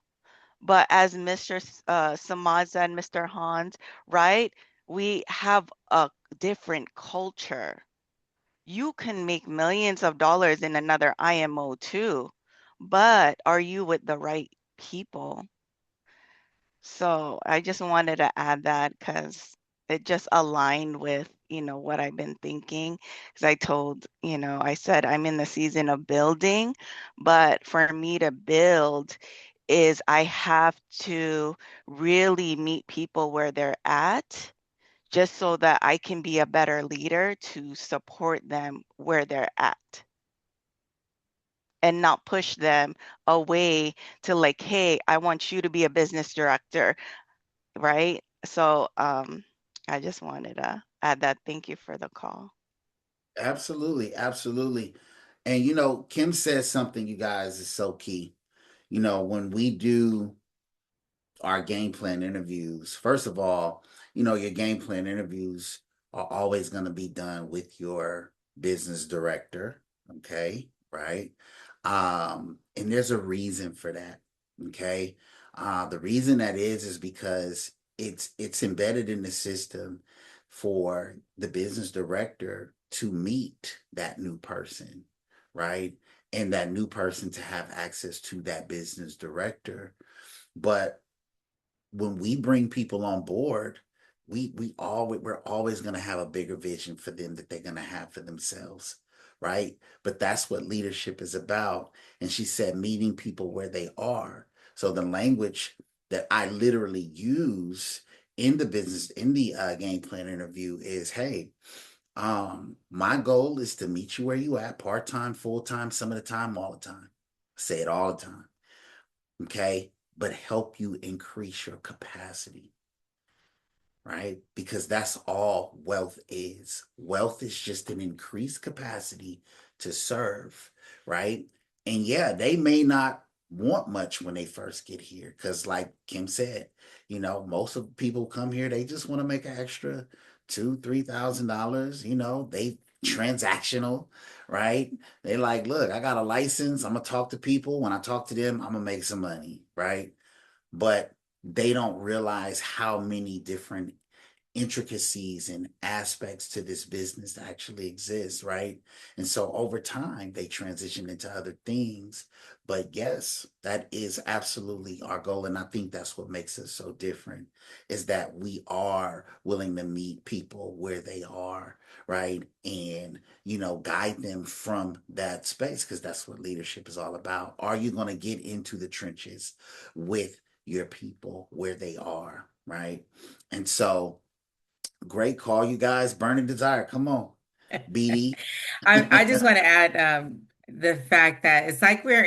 but as Mr. Samad said, Mr. Hans, right? We have a different culture. You can make millions of dollars in another IMO too, but are you with the right people? So I just wanted to add that because it just aligned with, what I've been thinking. Because I said I'm in the season of building, but for me to build is I have to really meet people where they're at, just so that I can be a better leader to support them where they're at and not push them away to like, hey, I want you to be a business director, right? So I just wanted to add that. Thank you for the call. Absolutely, absolutely. And Kim says something, you guys, is so key. When we do our game plan interviews, first of all, your game plan interviews are always going to be done with your business director. Okay. Right. And there's a reason for that. Okay. The reason that is because it's embedded in the system for the business director to meet that new person, right? And that new person to have access to that business director. But when we bring people on board, we're always going to have a bigger vision for them that they're going to have for themselves, right? But that's what leadership is about. And she said meeting people where they are. So the language that I literally use in the business in the game plan interview is, hey, my goal is to meet you where you at, part-time, full-time, some of the time, all the time. I say it all the time. Okay, but help you increase your capacity, right? Because that's all wealth is. Wealth is just an increased capacity to serve, right? And yeah, they may not want much when they first get here because, like Kim said, most of the people come here, they just want to make an extra $2,000, $3,000. They transactional, right? They like, look, I got a license. I'm gonna talk to people. When I talk to them, I'm gonna make some money, right? But they don't realize how many different intricacies and aspects to this business that actually exists, right? And so over time, they transition into other things. But yes, that is absolutely our goal. And I think that's what makes us so different is that we are willing to meet people where they are, right? And, guide them from that space because that's what leadership is all about. Are you going to get into the trenches with your people where they are, right? And so, great call, you guys. Burning desire. Come on, BD. I just want to add the fact that it's like we're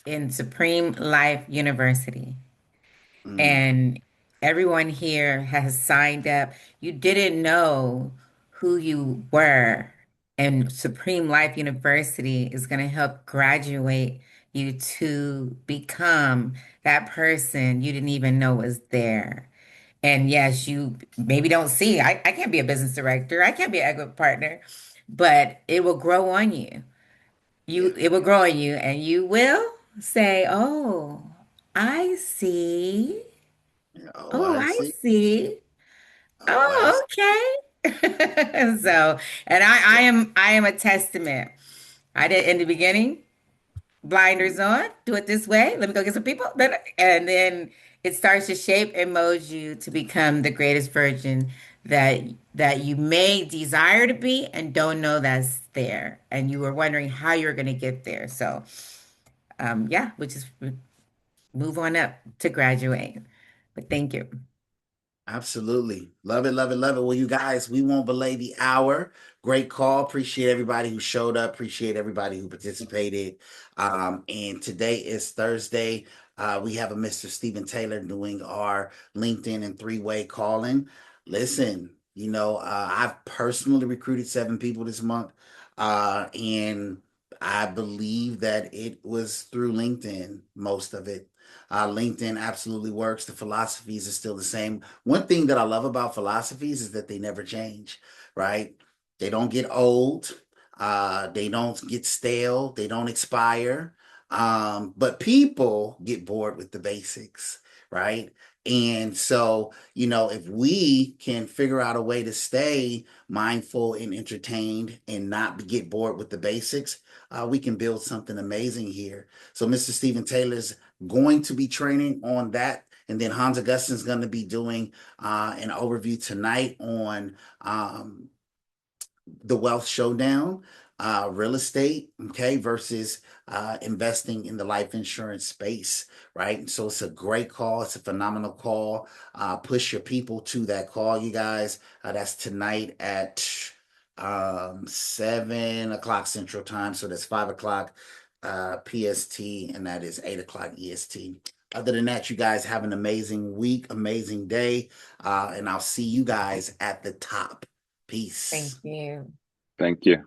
in Supreme Life University. Mm, And everyone here has signed up. You didn't know who you were, and Supreme Life University is going to help graduate you to become that person you didn't even know was there. And yes, you maybe don't see, I can't be a business director, I can't be an equity partner, but it will grow on you. Yeah. It will grow on you, and you will say, "Oh, I see. Oh, Oh, I I see. see. Oh, I Oh, see. okay." So, and Yeah. I am a testament. I did in the beginning, blinders on, do it this way. Let me go get some people. And then it starts to shape and mold you to become the greatest version that you may desire to be and don't know that's there. And you were wondering how you're going to get there. So, yeah, we just move on up to graduate. But thank you. Absolutely. Love it, love it, love it. Well, you guys, we won't belay the hour. Great call. Appreciate everybody who showed up. Appreciate everybody who participated. And today is Thursday. We have a Mr. Stephen Taylor doing our LinkedIn and three-way calling. Listen, I've personally recruited 7 people this month. And I believe that it was through LinkedIn, most of it. LinkedIn absolutely works. The philosophies are still the same. One thing that I love about philosophies is that they never change, right? They don't get old. They don't get stale. They don't expire. But people get bored with the basics, right? And so, if we can figure out a way to stay mindful and entertained and not get bored with the basics, we can build something amazing here. So, Mr. Stephen Taylor's going to be training on that. And then Hans Augustin's going to be doing an overview tonight on the Wealth Showdown, real estate, okay, versus investing in the life insurance space, right? So it's a great call. It's a phenomenal call. Push your people to that call, you guys. That's tonight at 7 o'clock Central Time. So that's 5 o'clock PST, and that is 8 o'clock EST. Other than that, you guys have an amazing week, amazing day, and I'll see you guys at the top. Peace. Thank you. Thank you.